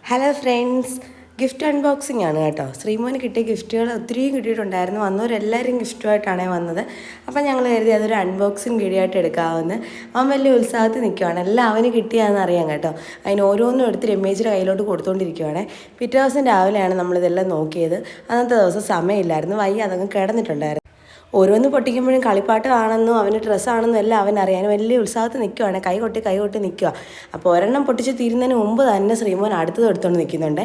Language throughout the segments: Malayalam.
ഹലോ ഫ്രണ്ട്സ്, ഗിഫ്റ്റ് അൺബോക്സിംഗ് ആണ് കേട്ടോ. ശ്രീമോന് കിട്ടിയ ഗിഫ്റ്റുകൾ ഒത്തിരിയും കിട്ടിയിട്ടുണ്ടായിരുന്നു. വന്നവരെല്ലാവരും ഗിഫ്റ്റുമായിട്ടാണ് വന്നത്. അപ്പം ഞങ്ങൾ കരുതി അതൊരു അൺബോക്സിങ് വീഡിയോ ആയിട്ട് എടുക്കാമെന്ന്. അവൻ വലിയ ഉത്സാഹത്തിൽ നിൽക്കുവാണ്. എല്ലാം അവന് കിട്ടിയാണെന്ന് അറിയാം കേട്ടോ. അതിന് ഓരോന്നും എടുത്ത് രമേശിയുടെ കയ്യിലോട്ട് കൊടുത്തുകൊണ്ടിരിക്കുവാണ്. പിറ്റേ ദിവസം രാവിലെയാണ് നമ്മളിതെല്ലാം നോക്കിയത്. അന്നത്തെ ദിവസം സമയമില്ലായിരുന്നു, വയ്യ അതങ്ങ് കിടന്നിട്ടുണ്ടായിരുന്നു. ഓരോന്ന് പൊട്ടിക്കുമ്പോഴും കളിപ്പാട്ടമാണെന്നും അവന് ഡ്രസ്സാണെന്നും എല്ലാം അവൻ അറിയാനും വലിയ ഉത്സാഹത്തിൽ നിൽക്കുവാണ്. കൈ കൊട്ടി നിൽക്കുക. അപ്പോൾ ഒരെണ്ണം പൊട്ടിച്ച് തീരുന്നതിന് മുമ്പ് തന്നെ ശ്രീമോൻ അടുത്തത് എടുത്തുകൊണ്ട് നിൽക്കുന്നുണ്ട്.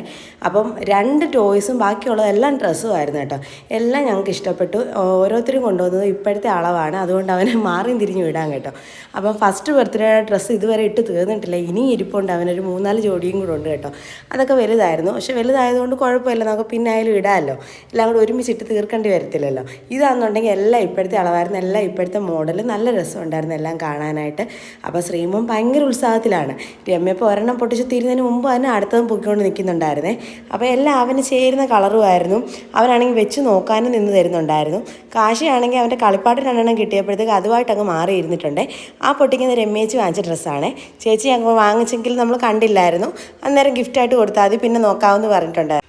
അപ്പം 2 ടോയ്സും ബാക്കിയുള്ളതെല്ലാം ഡ്രസ്സുമായിരുന്നു കേട്ടോ. എല്ലാം ഞങ്ങൾക്ക് ഇഷ്ടപ്പെട്ടു. ഓരോരുത്തരും കൊണ്ടുവന്നത് ഇപ്പോഴത്തെ അളവാണ്, അതുകൊണ്ട് അവന് മാറിയും തിരിഞ്ഞു വിടാൻ കേട്ടോ. അപ്പം ഫസ്റ്റ് ബർത്ത്ഡേ ഡ്രസ്സ് ഇതുവരെ ഇട്ട് തീർന്നിട്ടില്ല, ഇനി ഇരിപ്പുണ്ട്. അവനൊരു 3-4 ജോഡിയും കൂടെ ഉണ്ട് കേട്ടോ. അതൊക്കെ വലുതായിരുന്നു, പക്ഷെ വലുതായതുകൊണ്ട് കുഴപ്പമില്ല, നമുക്ക് പിന്നെ ആയാലും ഇടാമല്ലോ. എല്ലാം കൂടെ ഒരുമിച്ചിട്ട് തീർക്കേണ്ടി വരത്തില്ലല്ലോ. ഇതാണെന്നുണ്ടെങ്കിൽ എല്ലാം ഇപ്പോഴത്തെ അളവായിരുന്നു, എല്ലാം ഇപ്പോഴത്തെ മോഡൽ. നല്ല രസമുണ്ടായിരുന്നു എല്ലാം കാണാനായിട്ട്. അപ്പോൾ ശ്രീമോൻ ഭയങ്കര ഉത്സാഹത്തിലാണ്. രമ്യപ്പോൾ ഒരെണ്ണം പൊട്ടിച്ച് തീരുന്നതിന് മുമ്പ് തന്നെ അടുത്തതും പൊക്കിക്കൊണ്ട് നിൽക്കുന്നുണ്ടായിരുന്നേ. അപ്പോൾ എല്ലാം അവന് ചേരുന്ന കളറുമായിരുന്നു. അവനാണെങ്കിൽ വെച്ച് നോക്കാനും നിന്ന് തരുന്നുണ്ടായിരുന്നു. കാശിയാണെങ്കിൽ അവൻ്റെ കളിപ്പാട്ട് 2 കിട്ടിയപ്പോഴത്തേക്ക് അതുമായിട്ട് അങ്ങ് മാറിയിരുന്നിട്ടുണ്ട്. ആ പൊട്ടിക്കുന്ന രമ്യേച്ചി വാങ്ങിച്ച ഡ്രസ്സാണ്. ചേച്ചി അങ്ങ് വാങ്ങിച്ചെങ്കിൽ നമ്മൾ കണ്ടില്ലായിരുന്നു. അന്നേരം ഗിഫ്റ്റായിട്ട് കൊടുത്താൽ മതി, പിന്നെ നോക്കാമെന്ന് പറഞ്ഞിട്ടുണ്ടായിരുന്നു.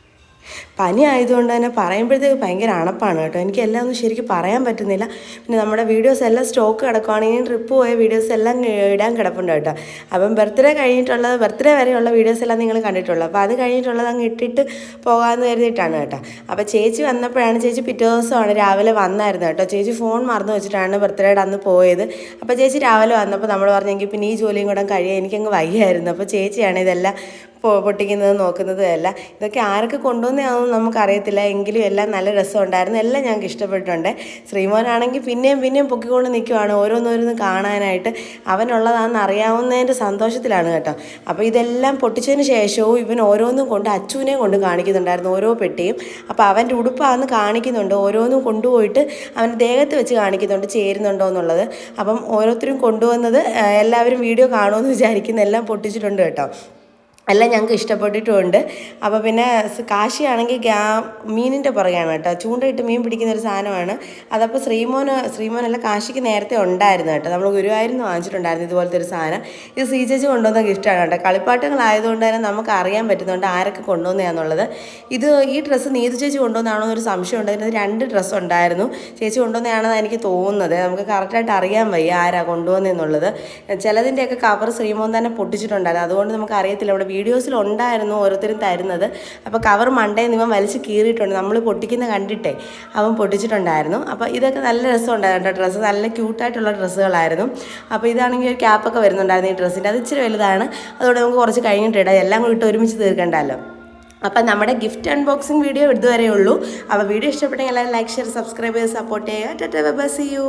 പനി ആയതുകൊണ്ട് തന്നെ പറയുമ്പോഴത്തേക്ക് ഭയങ്കര അണപ്പാണ് കേട്ടോ. എനിക്ക് എല്ലാം ഒന്നും ശരിക്കും പറയാൻ പറ്റുന്നില്ല. പിന്നെ നമ്മുടെ വീഡിയോസ് എല്ലാം സ്റ്റോക്ക് കിടക്കുകയാണെങ്കിൽ ട്രിപ്പ് പോയ വീഡിയോസ് എല്ലാം ഇടാൻ കിടപ്പുണ്ട് കേട്ടോ. അപ്പം ബർത്ത്ഡേ വരെയുള്ള വീഡിയോസ് എല്ലാം നിങ്ങൾ കണ്ടിട്ടുള്ളൂ. അപ്പോൾ അത് കഴിഞ്ഞിട്ടുള്ളത് അങ്ങ് ഇട്ടിട്ട് പോകാമെന്ന് കരുതിയിട്ടാണ് കേട്ടോ. അപ്പോൾ ചേച്ചി വന്നപ്പോഴാണ്, ചേച്ചി പിറ്റേ ദിവസമാണ് രാവിലെ വന്നായിരുന്നു കേട്ടോ. ചേച്ചി ഫോൺ മറന്നു വെച്ചിട്ടാണ് ബർത്ത്ഡേയുടെ അന്ന് പോയത്. അപ്പോൾ ചേച്ചി രാവിലെ വന്നപ്പോൾ നമ്മൾ പറഞ്ഞെങ്കിൽ പിന്നെ ഈ ജോലിയും കൂടെ കഴിയാൻ എനിക്കങ്ങ് വയ്യായിരുന്നു. അപ്പോൾ ചേച്ചിയാണ് ഇതെല്ലാം പൊട്ടിക്കുന്നത് നോക്കുന്നതും എല്ലാം. ഇതൊക്കെ ആരൊക്കെ കൊണ്ടുവന്നതാണെന്ന് നമുക്കറിയത്തില്ല, എങ്കിലും എല്ലാം നല്ല രസമുണ്ടായിരുന്നു. എല്ലാം ഞങ്ങൾക്ക് ഇഷ്ടപ്പെട്ടിട്ടുണ്ട്. ശ്രീമോനാണെങ്കിൽ പിന്നെയും പൊക്കിക്കൊണ്ട് നിൽക്കുവാണ് ഓരോന്നോരോന്ന് കാണാനായിട്ട്. അവനുള്ളതാണെന്ന് അറിയാവുന്നതിൻ്റെ സന്തോഷത്തിലാണ് കേട്ടോ. അപ്പോൾ ഇതെല്ലാം പൊട്ടിച്ചതിന് ശേഷവും ഇവൻ ഓരോന്നും കൊണ്ട് അച്ചുവിനെയും കൊണ്ട് കാണിക്കുന്നുണ്ടായിരുന്നു, ഓരോ പെട്ടിയും. അപ്പോൾ അവൻ്റെ ഉടുപ്പാണെന്ന് കാണിക്കുന്നുണ്ട്, ഓരോന്നും കൊണ്ടുപോയിട്ട് അവൻ്റെ ദേഹത്ത് വെച്ച് കാണിക്കുന്നുണ്ട് ചേരുന്നുണ്ടോ എന്നുള്ളത്. അപ്പം ഓരോരുത്തരും കൊണ്ടുവന്നത് എല്ലാവരും വീഡിയോ കാണുമെന്ന് വിചാരിക്കുന്ന എല്ലാം പൊട്ടിച്ചിട്ടുണ്ട് കേട്ടോ. എല്ലാം ഞങ്ങൾക്ക് ഇഷ്ടപ്പെട്ടിട്ടുമുണ്ട്. അപ്പോൾ പിന്നെ കാശിയാണെങ്കിൽ മീനിൻ്റെ പുറകെയാണ് കേട്ടോ. ചൂണ്ടയിട്ട് മീൻ പിടിക്കുന്ന ഒരു സാധനമാണ്. അതപ്പോൾ ശ്രീമോനല്ല, കാശിക്ക് നേരത്തെ ഉണ്ടായിരുന്നു കേട്ടോ. നമ്മൾ ഗുരുവായൂരിന്ന് വാങ്ങിച്ചിട്ടുണ്ടായിരുന്നു ഇതുപോലത്തെ ഒരു സാധനം. ഇത് ചേച്ചി കൊണ്ടുവന്ന ഗിഫ്റ്റാണ് കേട്ടോ. കളിപ്പാട്ടങ്ങളായതുകൊണ്ട് തന്നെ നമുക്ക് അറിയാൻ പറ്റുന്നുണ്ട് ആരൊക്കെ കൊണ്ടുവന്നതാണെന്നുള്ളത്. ഈ ഡ്രസ്സ് നീതു ചേച്ചി കൊണ്ടുവന്നതാണോ എന്നൊരു സംശയമുണ്ട്. അതിനകത്ത് 2 ഡ്രസ്സ് ഉണ്ടായിരുന്നു. ചേച്ചി കൊണ്ടുവന്നതാണെന്ന് എനിക്ക് തോന്നുന്നത്. നമുക്ക് കറക്റ്റായിട്ട് അറിയാൻ വയ്യ ആരാ കൊണ്ടുവന്നെന്നുള്ളത്. ചിലതിൻ്റെയൊക്കെ കവർ ശ്രീമോൻ തന്നെ പൊട്ടിച്ചിട്ടുണ്ടായിരുന്നു, അതുകൊണ്ട് നമുക്ക് അറിയത്തില്ല. ഇവിടെ വീഡിയോസിൽ ഉണ്ടായിരുന്നു ഓരോരുത്തരും തരുന്നത്. അപ്പോൾ കവർ മണ്ടേന്ന് ഇവൻ വലിച്ച് കീറിയിട്ടുണ്ട്, നമ്മൾ പൊട്ടിക്കുന്ന കണ്ടിട്ടേ അവൻ പൊട്ടിച്ചിട്ടുണ്ടായിരുന്നു. അപ്പോൾ ഇതൊക്കെ നല്ല രസമുണ്ടായിരുന്നു കേട്ടോ. ഡ്രസ്സ് നല്ല ക്യൂട്ടായിട്ടുള്ള ഡ്രസ്സുകളായിരുന്നു. അപ്പോൾ ഇതാണെങ്കിൽ ഒരു ക്യാപ്പൊക്കെ വരുന്നുണ്ടായിരുന്നു ഈ ഡ്രസ്സിൻ്റെ. അത് ഇച്ചിരി വലുതാണ്, അതുകൊണ്ട് നമുക്ക് കുറച്ച് കഴിഞ്ഞിട്ടിടാം, എല്ലാം കൂടി ഇട്ട് ഒരുമിച്ച് തീർക്കണ്ടല്ലോ. അപ്പം നമ്മുടെ ഗിഫ്റ്റ് അൺബോക്സിങ് വീഡിയോ ഇതുവരെ ഉള്ളൂ. അപ്പോൾ വീഡിയോ ഇഷ്ടപ്പെട്ടെങ്കിൽ എല്ലാവരും ലൈക്ക്, ഷെയർ, സബ്സ്ക്രൈബ് ചെയ്ത് സപ്പോർട്ട് ചെയ്യുക. ടാറ്റാ, ബൈ ബൈ, സീ യു.